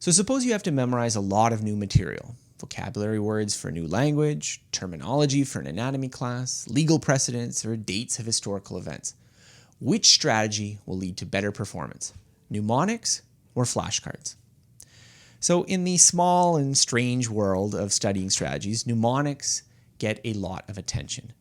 So suppose you have to memorize a lot of new material. Vocabulary words for a new language, terminology for an anatomy class, legal precedents, or dates of historical events. Which strategy will lead to better performance? Mnemonics or flashcards? So in the small and strange world of studying strategies, mnemonics get a lot of attention.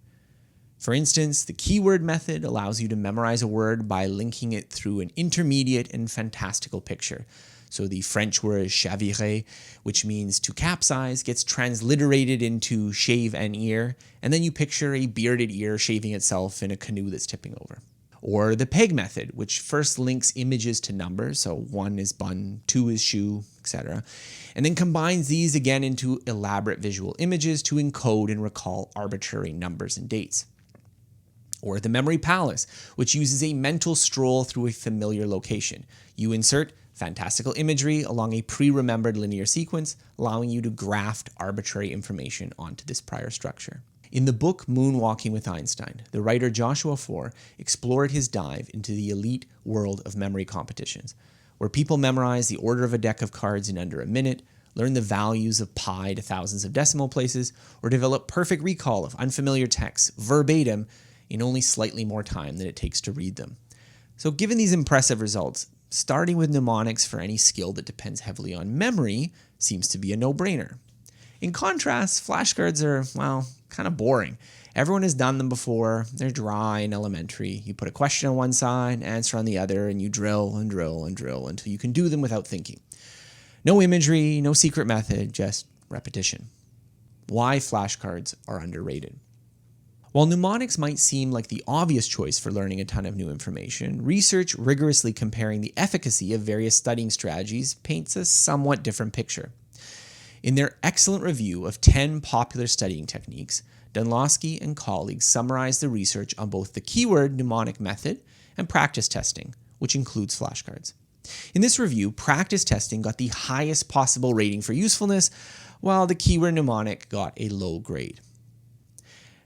For instance, the keyword method allows you to memorize a word by linking it through an intermediate and fantastical picture. So the French word chavirer, which means to capsize, gets transliterated into shave an ear, and then you picture a bearded ear shaving itself in a canoe that's tipping over. Or the peg method, which first links images to numbers, so 1 is bun, 2 is shoe, etc., and then combines these again into elaborate visual images to encode and recall arbitrary numbers and dates. Or the memory palace, which uses a mental stroll through a familiar location. You insert fantastical imagery along a pre-remembered linear sequence, allowing you to graft arbitrary information onto this prior structure. In the book Moonwalking with Einstein, the writer Joshua Foer explored his dive into the elite world of memory competitions, where people memorize the order of a deck of cards in under a minute, learn the values of pi to thousands of decimal places, or develop perfect recall of unfamiliar texts verbatim in only slightly more time than it takes to read them. So given these impressive results, starting with mnemonics for any skill that depends heavily on memory seems to be a no-brainer. In contrast, flashcards are, well, kind of boring. Everyone has done them before. They're dry and elementary. You put a question on one side, answer on the other, and you drill and drill and drill until you can do them without thinking. No imagery, no secret method, just repetition. Why flashcards are underrated. While mnemonics might seem like the obvious choice for learning a ton of new information, research rigorously comparing the efficacy of various studying strategies paints a somewhat different picture. In their excellent review of 10 popular studying techniques, Dunlosky and colleagues summarized the research on both the keyword mnemonic method and practice testing, which includes flashcards. In this review, practice testing got the highest possible rating for usefulness, while the keyword mnemonic got a low grade.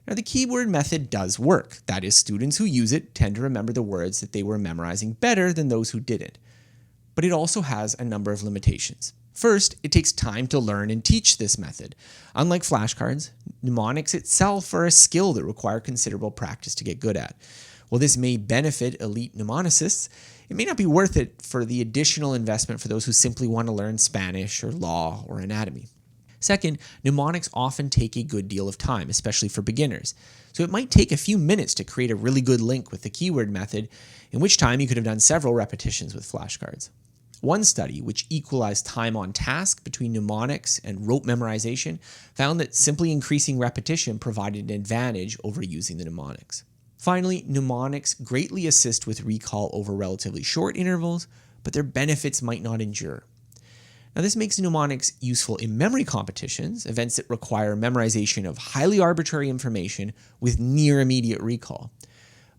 Now, the keyword method does work. That is, students who use it tend to remember the words that they were memorizing better than those who didn't. But it also has a number of limitations. First, it takes time to learn and teach this method. Unlike flashcards, mnemonics itself are a skill that require considerable practice to get good at. While this may benefit elite mnemonicists, it may not be worth it for the additional investment for those who simply want to learn Spanish or law or anatomy. Second, mnemonics often take a good deal of time, especially for beginners. So it might take a few minutes to create a really good link with the keyword method, in which time you could have done several repetitions with flashcards. One study, which equalized time on task between mnemonics and rote memorization, found that simply increasing repetition provided an advantage over using the mnemonics. Finally, mnemonics greatly assist with recall over relatively short intervals, but their benefits might not endure. Now, this makes mnemonics useful in memory competitions, events that require memorization of highly arbitrary information with near immediate recall.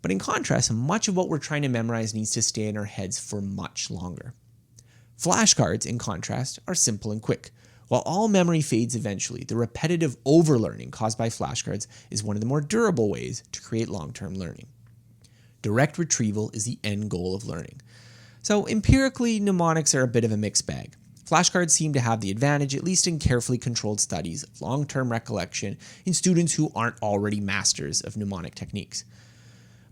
But in contrast, much of what we're trying to memorize needs to stay in our heads for much longer. Flashcards, in contrast, are simple and quick. While all memory fades eventually, the repetitive overlearning caused by flashcards is one of the more durable ways to create long-term learning. Direct retrieval is the end goal of learning. So empirically, mnemonics are a bit of a mixed bag. Flashcards seem to have the advantage, at least in carefully controlled studies of long-term recollection in students who aren't already masters of mnemonic techniques.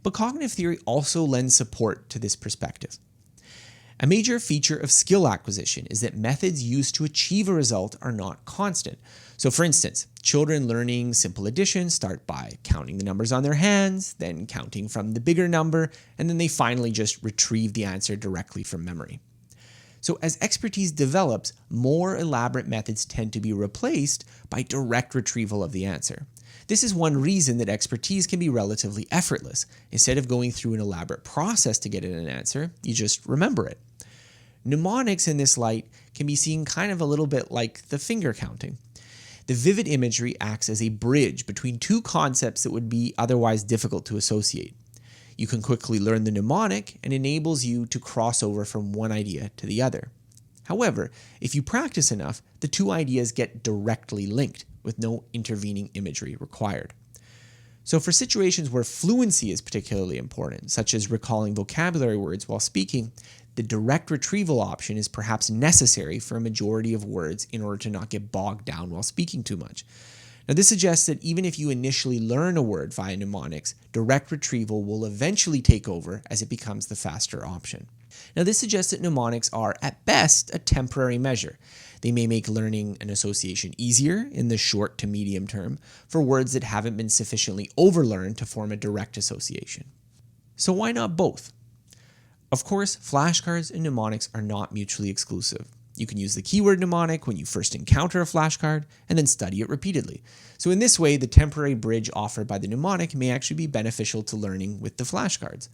But cognitive theory also lends support to this perspective. A major feature of skill acquisition is that methods used to achieve a result are not constant. So for instance, children learning simple addition start by counting the numbers on their hands, then counting from the bigger number, and then they finally just retrieve the answer directly from memory. So as expertise develops, more elaborate methods tend to be replaced by direct retrieval of the answer. This is one reason that expertise can be relatively effortless. Instead of going through an elaborate process to get at an answer, you just remember it. Mnemonics in this light can be seen kind of a little bit like the finger counting. The vivid imagery acts as a bridge between two concepts that would be otherwise difficult to associate. You can quickly learn the mnemonic and enables you to cross over from one idea to the other. However, if you practice enough, the two ideas get directly linked with no intervening imagery required. So for situations where fluency is particularly important, such as recalling vocabulary words while speaking, the direct retrieval option is perhaps necessary for a majority of words in order to not get bogged down while speaking too much. Now, this suggests that even if you initially learn a word via mnemonics, direct retrieval will eventually take over as it becomes the faster option. Now, this suggests that mnemonics are, at best, a temporary measure. They may make learning an association easier in the short to medium term for words that haven't been sufficiently overlearned to form a direct association. So why not both? Of course, flashcards and mnemonics are not mutually exclusive. You can use the keyword mnemonic when you first encounter a flashcard and then study it repeatedly. So in this way, the temporary bridge offered by the mnemonic may actually be beneficial to learning with the flashcards.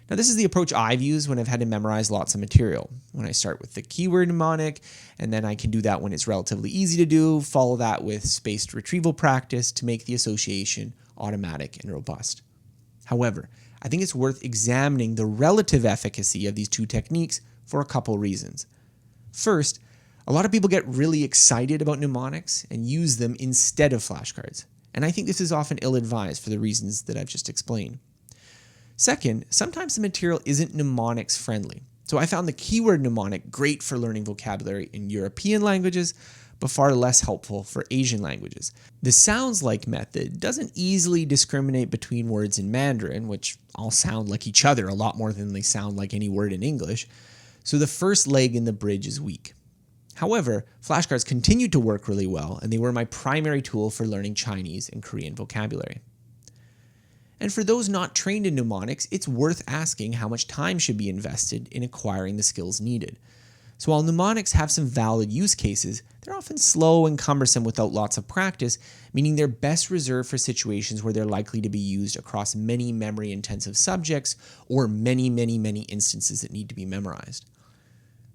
Now, this is the approach I've used when I've had to memorize lots of material. When I start with the keyword mnemonic, and then I can do that when it's relatively easy to do, follow that with spaced retrieval practice to make the association automatic and robust. However, I think it's worth examining the relative efficacy of these two techniques for a couple reasons. First, a lot of people get really excited about mnemonics and use them instead of flashcards, and I think this is often ill-advised for the reasons that I've just explained. Second, sometimes the material isn't mnemonics friendly. So I found the keyword mnemonic great for learning vocabulary in European languages, but far less helpful for Asian languages. The sounds like method doesn't easily discriminate between words in Mandarin, which all sound like each other a lot more than they sound like any word in English. So the first leg in the bridge is weak. However, flashcards continued to work really well, and they were my primary tool for learning Chinese and Korean vocabulary. And for those not trained in mnemonics, it's worth asking how much time should be invested in acquiring the skills needed. So while mnemonics have some valid use cases, they're often slow and cumbersome without lots of practice, meaning they're best reserved for situations where they're likely to be used across many memory-intensive subjects or many instances that need to be memorized.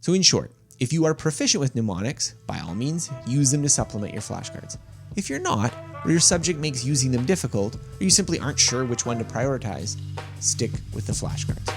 So in short, if you are proficient with mnemonics, by all means, use them to supplement your flashcards. If you're not, or your subject makes using them difficult, or you simply aren't sure which one to prioritize, stick with the flashcards.